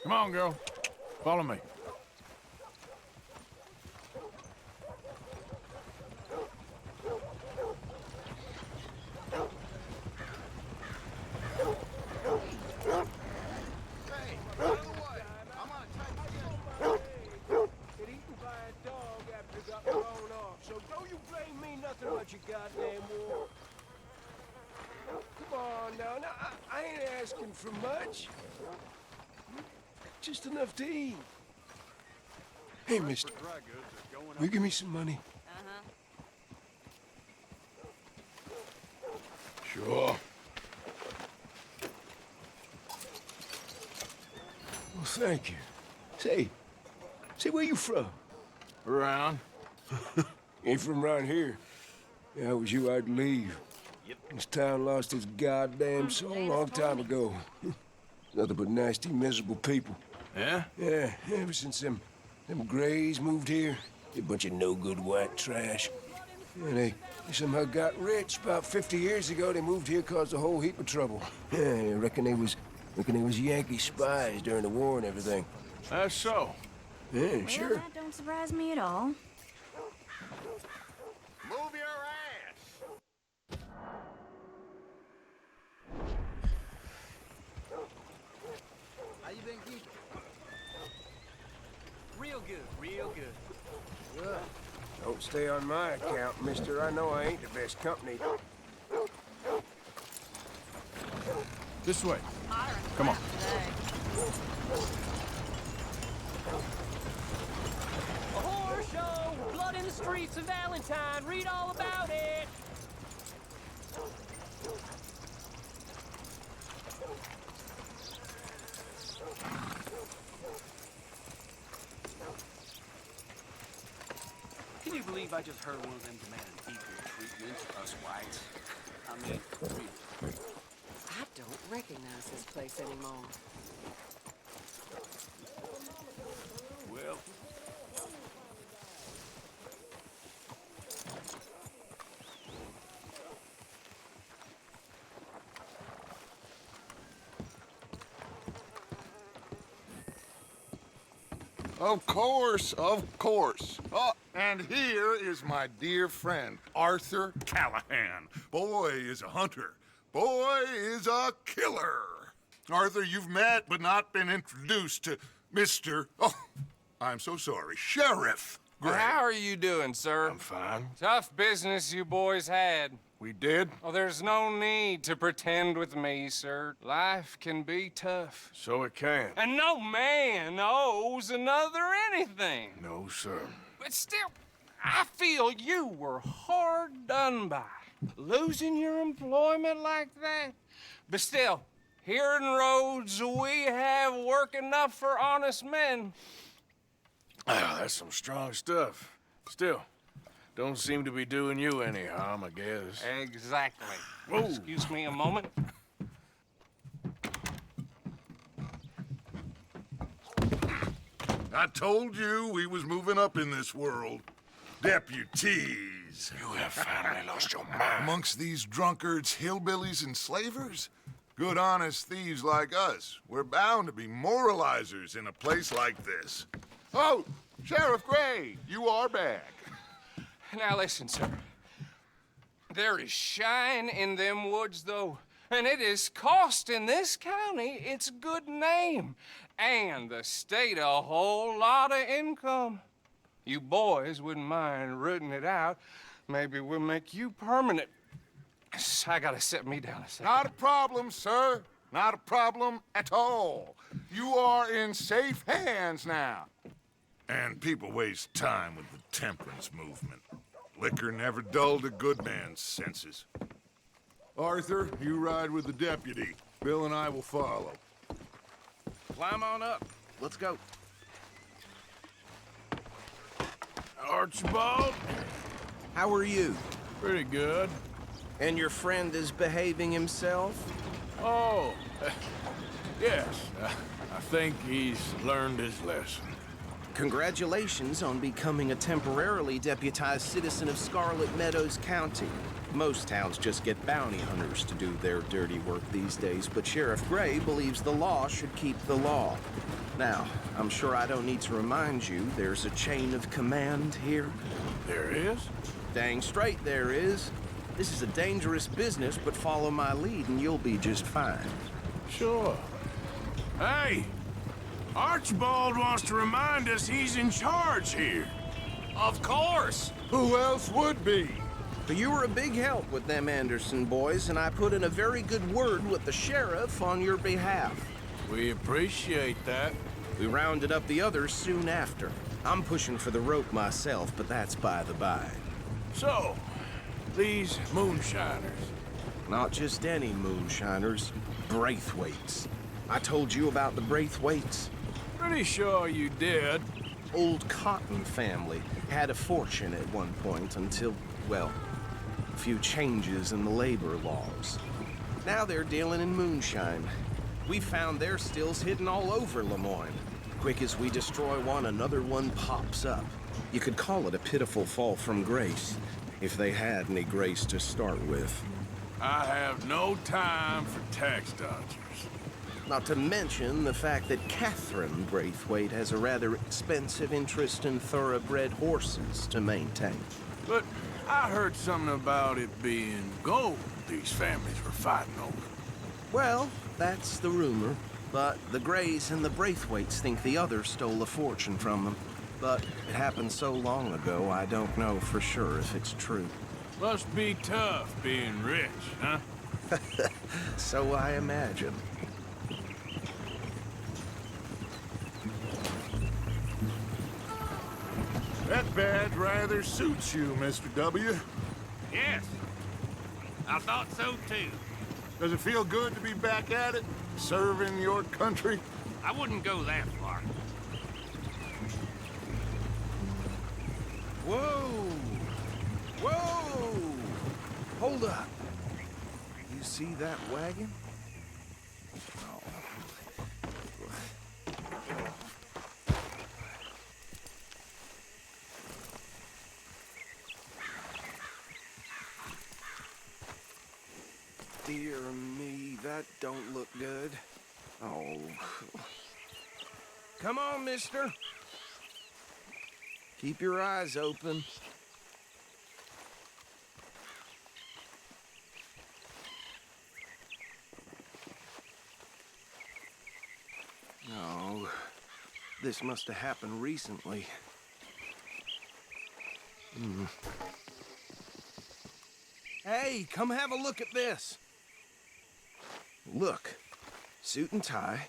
Come on, girl. Follow me. Your goddamn war. Come on now, I ain't asking for much. Just enough to eat. Hey, mister, will you give me some money? Sure. Well, thank you. Say, where you from? Around. Ain't from around here. If I was you, I'd leave. This town lost its goddamn soul a long time ago. Nothing but nasty, miserable people. Yeah? Yeah, ever since them Grays moved here, a bunch of no-good white trash. Yeah, they somehow got rich. About 50 years ago, they moved here, caused a whole heap of trouble. Yeah, I reckon they was Yankee spies during the war and everything. That's so. Yeah, Well, sure. that don't surprise me at all. Move your ass! How you been keeping? Real good, real good. Good. Don't stay on my account, mister. I know I ain't the best company. This way. Come on. A horror show! Blood in the streets of Valentine! Read all about it! Can you believe I just heard one of them demanding equal treatment to us whites? I mean, really. I don't recognize this place anymore. Well, Of course, of course. Oh, and here is my dear friend, Arthur Callahan. Boy is a hunter. Boy is a killer. Arthur, you've met but not been introduced to Mr. Oh, I'm so sorry, Sheriff Gray. How are you doing, sir? I'm fine. Tough business you boys had. We did? Oh, there's no need to pretend with me, sir. Life can be tough. So it can. And no man owes another anything. No, sir. But still, I feel you were hard done by. Losing your employment like that. But still, here in Rhodes, we have work enough for honest men. Ah, that's some strong stuff. Still, don't seem to be doing you any harm, I guess. Exactly. Whoa. Excuse me a moment. I told you we was moving up in this world. Deputies. You have finally lost your mind. Amongst these drunkards, hillbillies, and slavers? Good, honest thieves like us. We're bound to be moralizers in a place like this. Oh, Sheriff Gray, you are back. Now listen, sir. There is shine in them woods, though, and it is costing this county its good name and the state a whole lot of income. You boys wouldn't mind rooting it out. Maybe we'll make you permanent. I gotta sit me down a second. Not a problem, sir. Not a problem at all. You are in safe hands now. And people waste time with the temperance movement. Liquor never dulled a good man's senses. Arthur, you ride with the deputy. Bill and I will follow. Climb on up. Let's go. Archibald? How are you? Pretty good. And your friend is behaving himself? Oh, yes. I think he's learned his lesson. Congratulations on becoming a temporarily deputized citizen of Scarlet Meadows County. Most towns just get bounty hunters to do their dirty work these days, but Sheriff Gray believes the law should keep the law. Now, I'm sure I don't need to remind you there's a chain of command here. There is? Dang straight there is. This is a dangerous business, but follow my lead and you'll be just fine. Sure. Hey! Archibald wants to remind us he's in charge here. Of course! Who else would be? But you were a big help with them Anderson boys, and I put in a very good word with the sheriff on your behalf. We appreciate that. We rounded up the others soon after. I'm pushing for the rope myself, but that's by the by. So, these moonshiners. Not just any moonshiners, Braithwaites. I told you about the Braithwaites. Pretty sure you did. Old Cotton family had a fortune at one point until, well, a few changes in the labor laws. Now they're dealing in moonshine. We found their stills hidden all over Lemoyne. Quick as we destroy one, another one pops up. You could call it a pitiful fall from grace, if they had any grace to start with. I have no time for tax dodgers. Not to mention the fact that Catherine Braithwaite has a rather expensive interest in thoroughbred horses to maintain. But I heard something about it being gold these families were fighting over. Well, that's the rumor. But the Grays and the Braithwaites think the others stole a fortune from them. But it happened so long ago, I don't know for sure if it's true. Must be tough being rich, huh? So I imagine. That badge rather suits you, Mr. W. Yes. I thought so too. Does it feel good to be back at it? Serving your country? I wouldn't go that far. Whoa! Whoa! Hold up. You see that wagon? Dear me, that don't look good. Oh. Come on, mister. Keep your eyes open. No. This must have happened recently. Hey, come have a look at this. Look, suit and tie,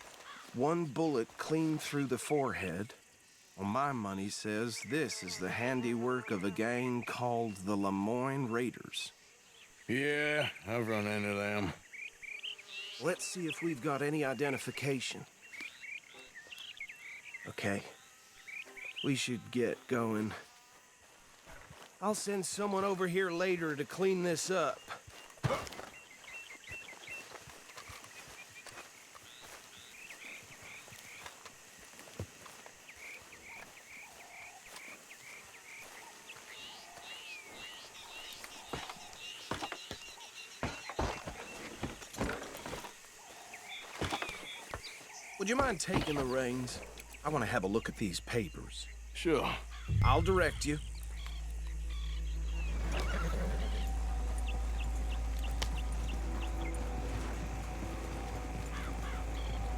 one bullet clean through the forehead. Well, my money says this is the handiwork of a gang called the Lemoyne Raiders. Yeah, I've run into them. Let's see if we've got any identification. Okay, we should get going. I'll send someone over here later to clean this up. Would you mind taking the reins? I want to have a look at these papers. Sure. I'll direct you.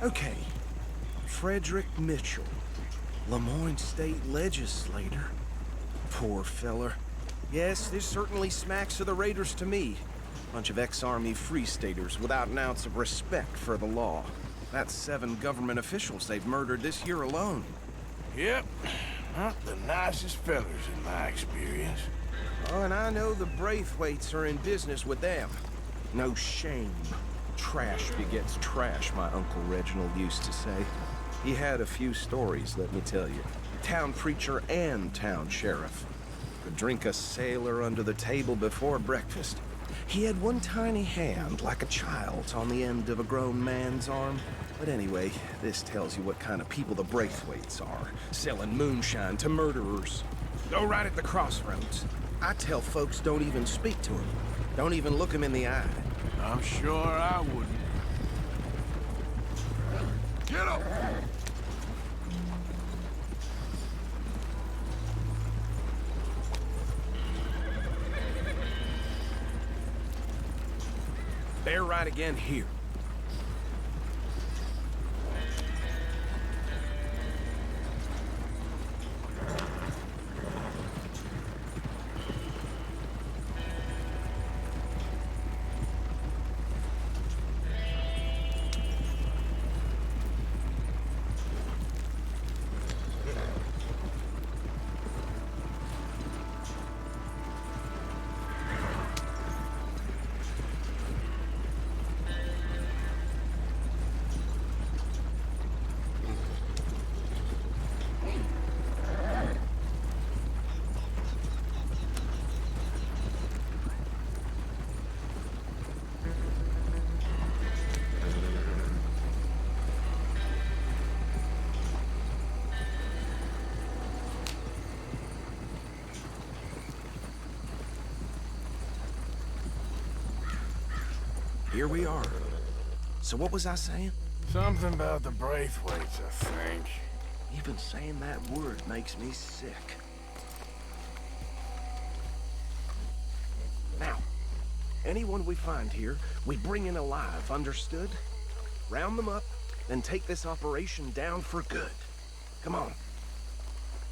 Okay. Frederick Mitchell, Lemoyne State Legislator. Poor feller. Yes, this certainly smacks of the Raiders to me. Bunch of ex-Army Free Staters without an ounce of respect for the law. That's 7 government officials they've murdered this year alone. Yep. Not the nicest fellers in my experience. Oh, and I know the Braithwaites are in business with them. No shame. Trash begets trash, my Uncle Reginald used to say. He had a few stories, let me tell you. town preacher and town sheriff. Could drink a sailor under the table before breakfast. He had one tiny hand, like a child's, on the end of a grown man's arm. But anyway, this tells you what kind of people the Braithwaites are, selling moonshine to murderers. Go right at the crossroads. I tell folks don't even speak to him. Don't even look him in the eye. I'm sure I wouldn't. Get up! They're right again here. Here we are. So what was I saying? Something about the Braithwaites, I think. Even saying that word makes me sick. Now, anyone we find here, we bring in alive, understood? Round them up, then take this operation down for good. Come on.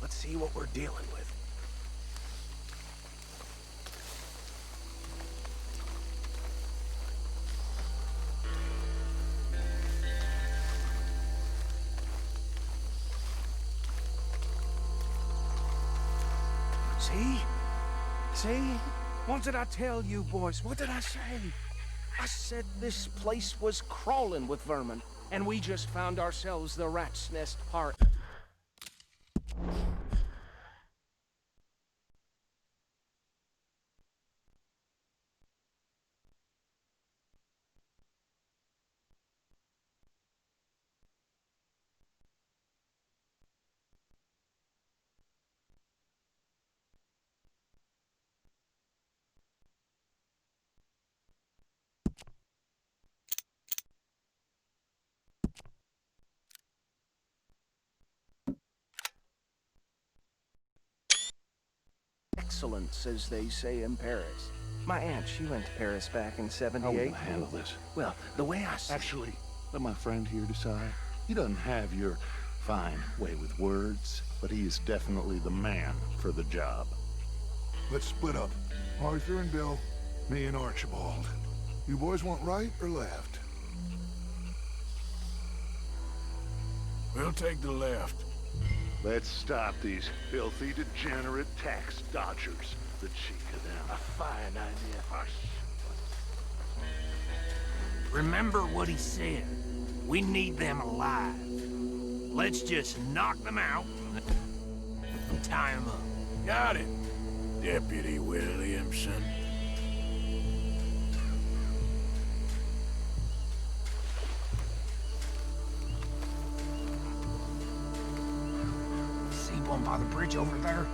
Let's see what we're dealing with. See? See? What did I tell you, boys? What did I say? I said this place was crawling with vermin, and we just found ourselves the rat's nest part. Excellence, as they say in Paris. My aunt, she went to Paris back in How '78. will I handle this? Well, the way I see Actually, let my friend here decide. He doesn't have your fine way with words, but he is definitely the man for the job. Let's split up. Arthur and Bill, me and Archibald. You boys want right or left? We'll take the left. Let's stop these filthy, degenerate tax dodgers. The cheek of them. A fine idea. Hush. Remember what he said. We need them alive. Let's just knock them out and tie them up. Got it, Deputy Williamson. See one by the bridge over there?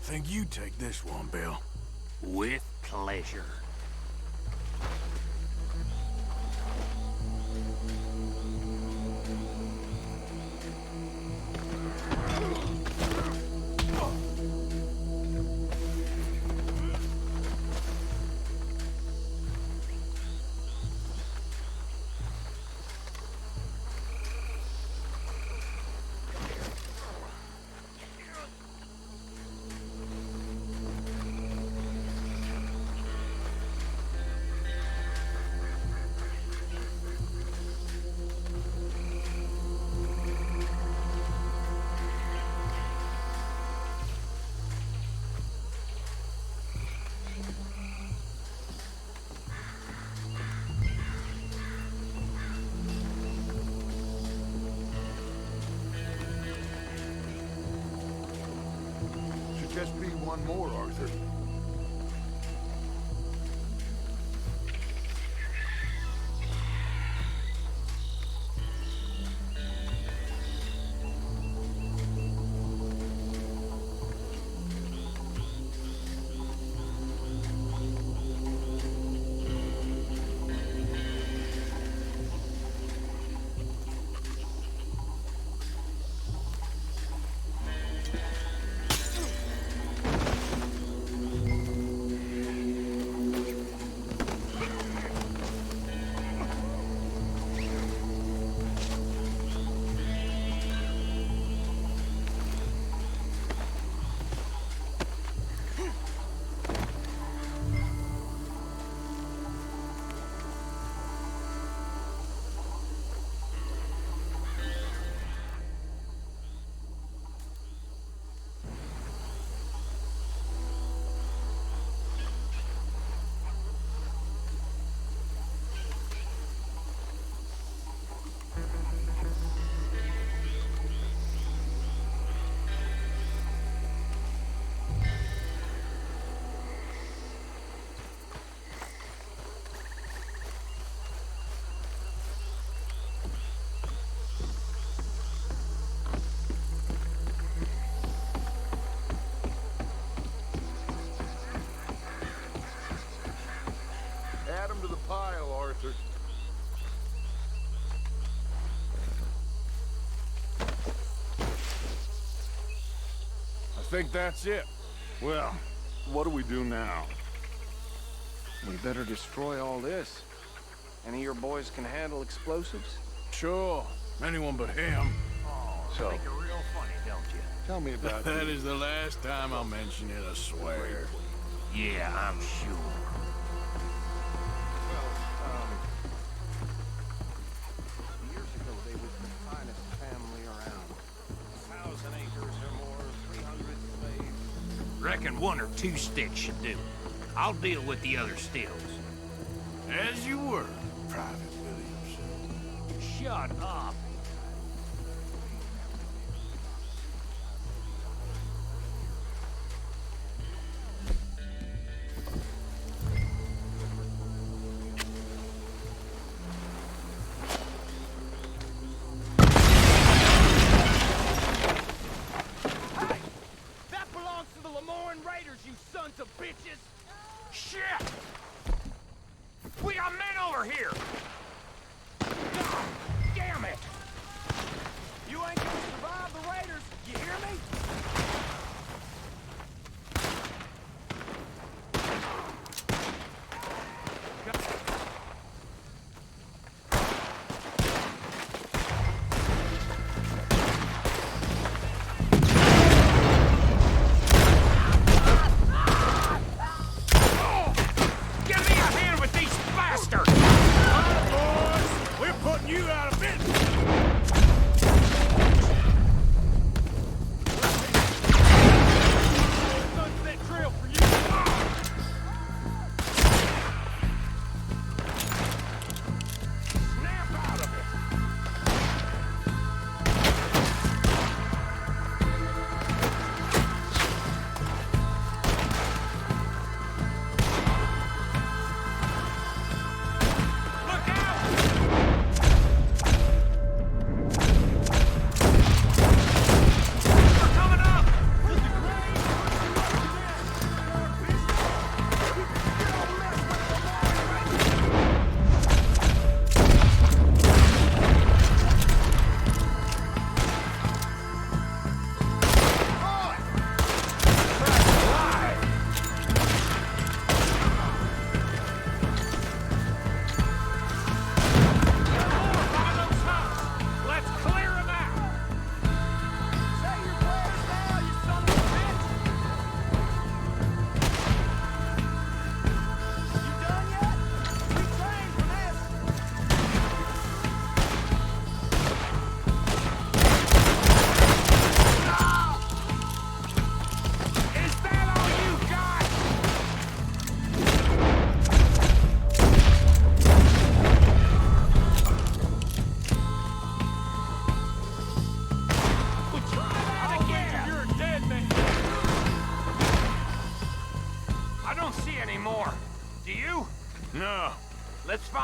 Think you take this one, Bill. With pleasure. on more, Arthur. Add 'em to the pile, Arthur. I think that's it. Well, what do we do now? We better destroy all this. Any of your boys can handle explosives? Sure. Anyone but him. So make it real funny, don't you? Tell me about That is the last time I'll mention it, I swear. Yeah, I'm sure. Years ago, they was the finest family around. 1,000 acres or more, 300 slaves. Reckon 1 or 2 sticks should do. I'll deal with the other stills. As you were, Private Williams. Shut up. That belongs to the Lemoran Raiders, you sons of bitches! Shit! We got men over here! God damn it!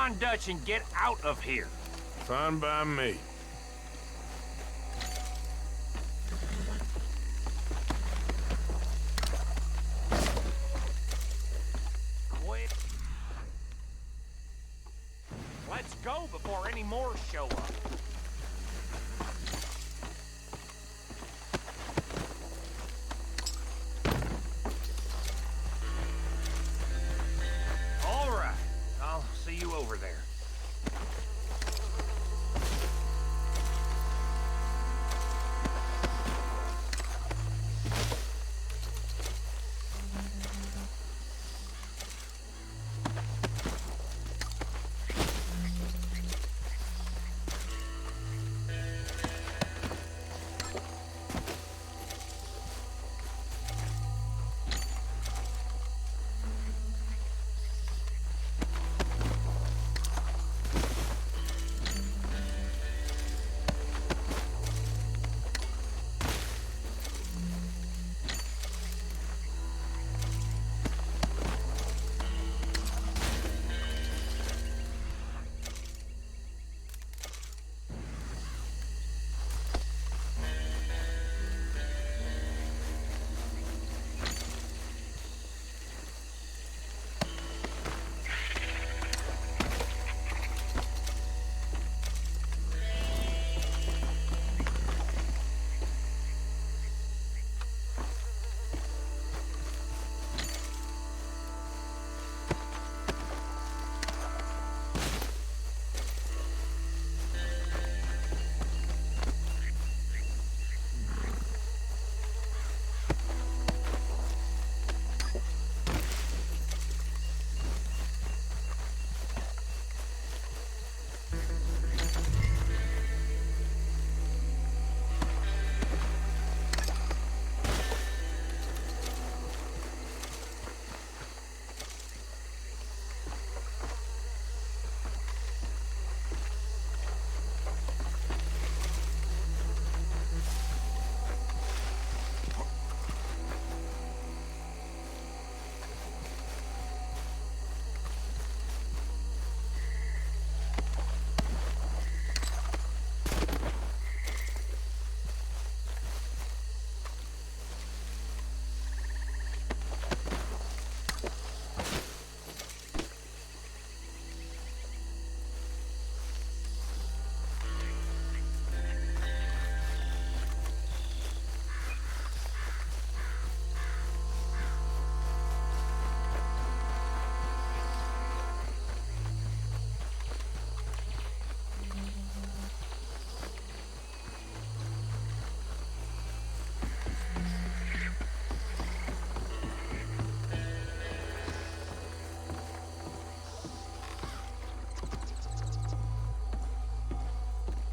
Fine Dutch and get out of here. Fine by me. Quick. Let's go before any more show up. All right. I'll see you over there.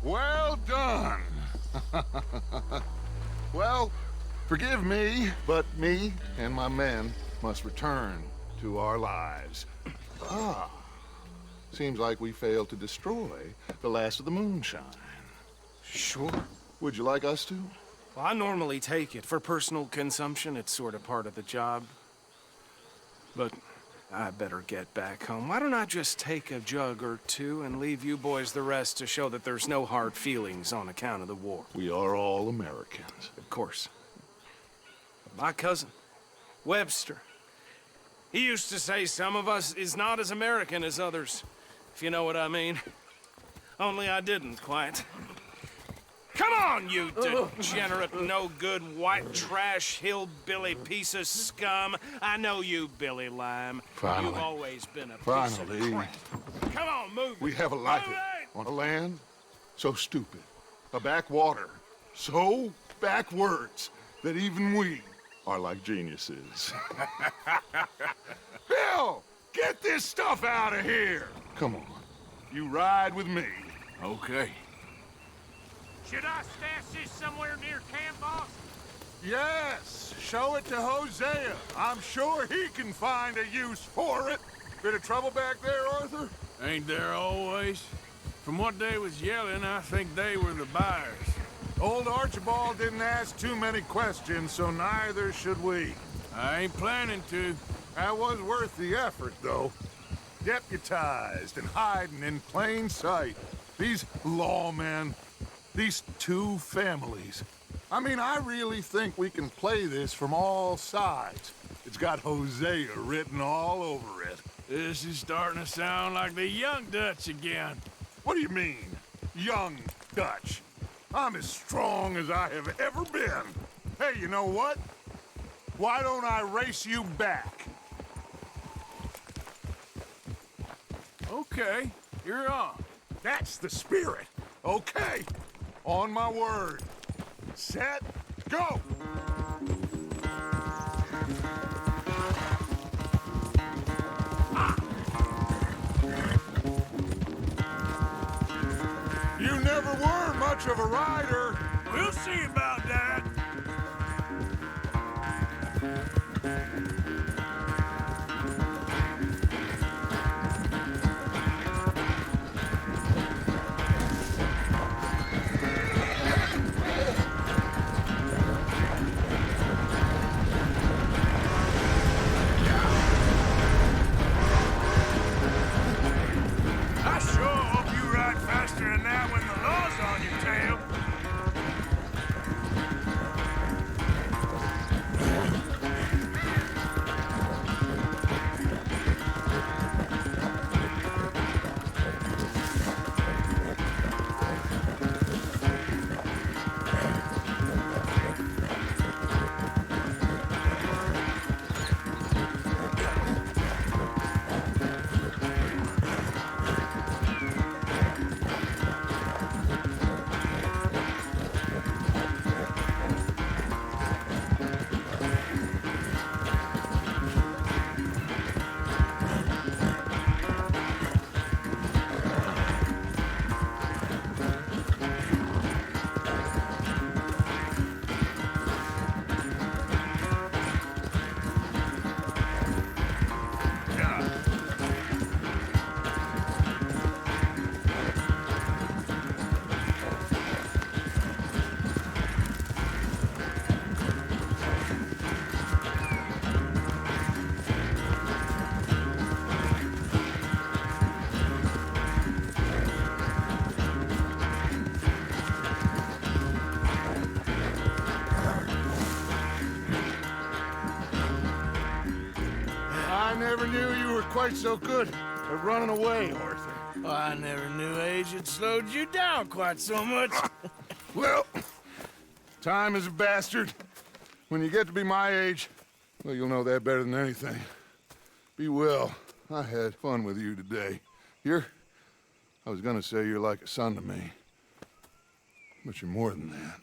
Well done. Well, forgive me, but me and my men must return to our lives. Ah, seems like we failed to destroy the last of the moonshine. Sure. Would you like us to? Well, I normally take it for personal consumption. It's sort of part of the job. But I better get back home. Why don't I just take a jug or two and leave you boys the rest to show that there's no hard feelings on account of the war? We are all Americans. Of course. My cousin, Webster, he used to say some of us is not as American as others, if you know what I mean. Only I didn't quite. Come on, you degenerate, no-good, white trash, hillbilly piece of scum. I know you, Billy Lime. Finally. You've always been a piece Finally. of crap. Come on, move it. We have a life Move it! on a land so stupid, a backwater so backwards that even we are like geniuses. Bill, get this stuff out of here! Come on, you ride with me. Okay. Should I stash this somewhere near camp, boss? Yes, show it to Hosea. I'm sure he can find a use for it. Bit of trouble back there, Arthur? Ain't there always? From what they was yelling, I think they were the buyers. Old Archibald didn't ask too many questions, so neither should we. I ain't planning to. That was worth the effort, though. deputized and hiding in plain sight. These lawmen, these two families. I mean, I really think we can play this from all sides. It's got Hosea written all over it. This is starting to sound like the Young Dutch again. What do you mean, young Dutch? I'm as strong as I have ever been. Hey, you know what? Why don't I race you back? Okay, you're on. That's the spirit. Okay, on my word. Set, go! You never were much of a rider. We'll see about that. I sure hope you ride faster than that when the law's on your tail. I never knew you were quite so good at running away, Arthur. I never knew age had slowed you down quite so much. Well, time is a bastard. When you get to be my age, well, you'll know that better than anything. Be well. I had fun with you today. I was gonna say you're like a son to me. But you're more than that.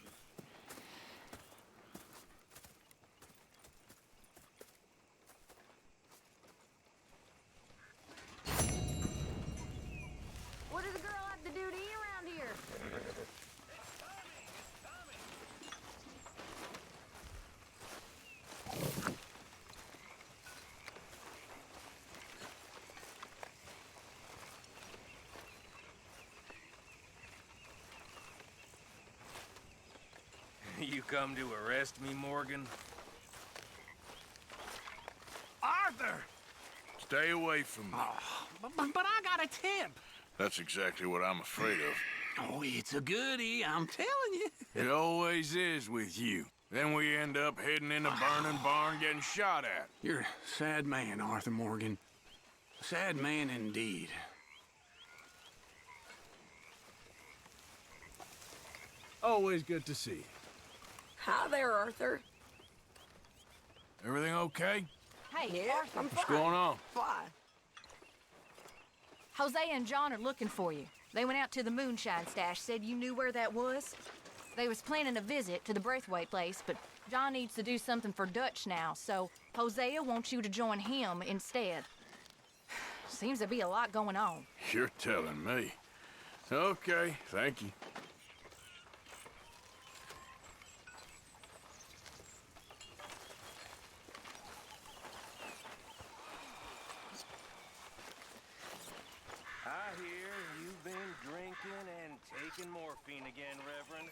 What does a girl have to do to eat around here? You come to arrest me, Morgan? Arthur! Stay away from me. But I got a tip. That's exactly what I'm afraid of. Oh, it's a goodie, I'm telling you. It always is with you. Then we end up heading in a burning barn getting shot at. You're a sad man, Arthur Morgan. A sad man indeed. Always good to see you. Hi there, Arthur. Everything okay? Hey, Yeah, Arthur. I'm What's fine. going on? Fine. Hosea and John are looking for you. They went out to the moonshine stash, said you knew where that was. They was planning a visit to the Braithwaite place, but John needs to do something for Dutch now, so Hosea wants you to join him instead. Seems to be a lot going on. You're telling me. Okay, thank you. I hear you've been drinking and taking morphine again, Reverend.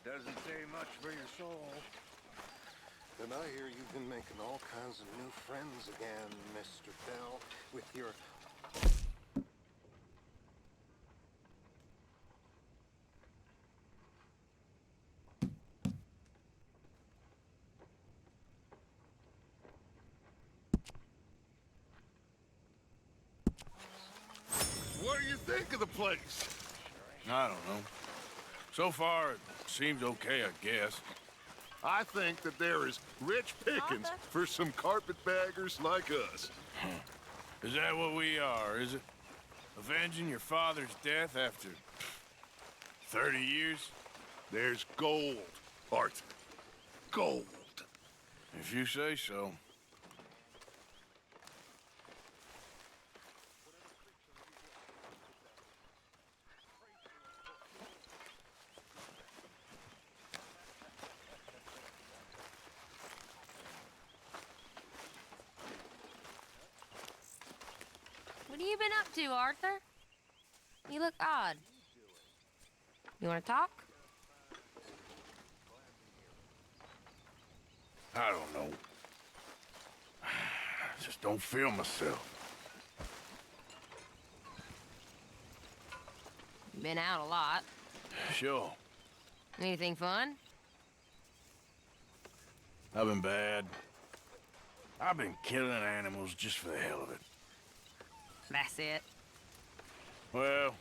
Doesn't say much for your soul. And I hear you've been making all kinds of new friends again, Mr. Bell, with your... What do you think of the place? I don't know. So far, it seems okay, I guess. I think that there is rich pickings for some carpetbaggers like us. Is that what we are, is it? Avenging your father's death after 30 years? There's gold, Arthur. Gold. If you say so. What have you been up to, Arthur? You look odd. You want to talk? I don't know. I just don't feel myself. Been out a lot. Sure. Anything fun? I've been bad. I've been killing animals just for the hell of it. That's it. Well,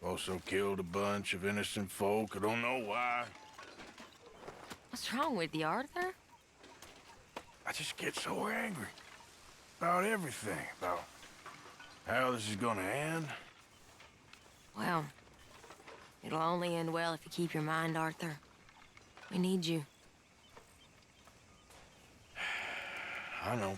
also killed a bunch of innocent folk. I don't know why. What's wrong with you, Arthur? I just get so angry about everything, about how this is gonna end. Well, it'll only end well if you keep your mind, Arthur. We need you. I know.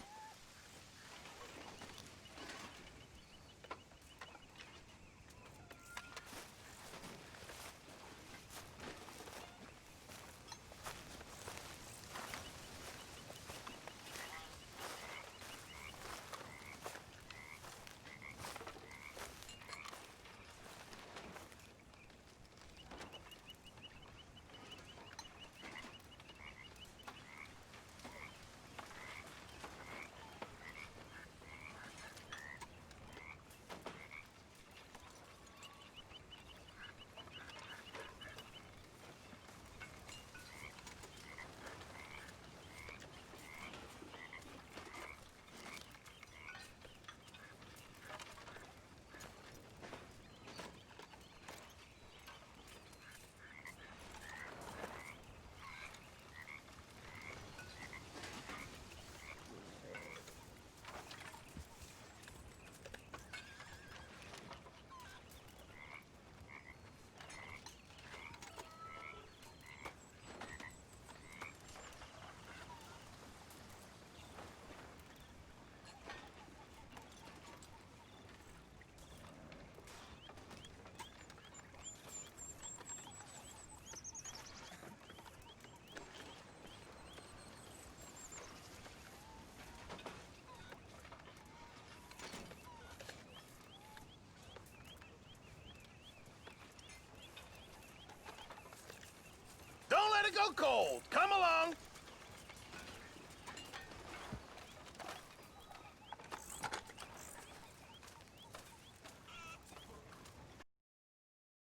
Don't let it go cold. Come along.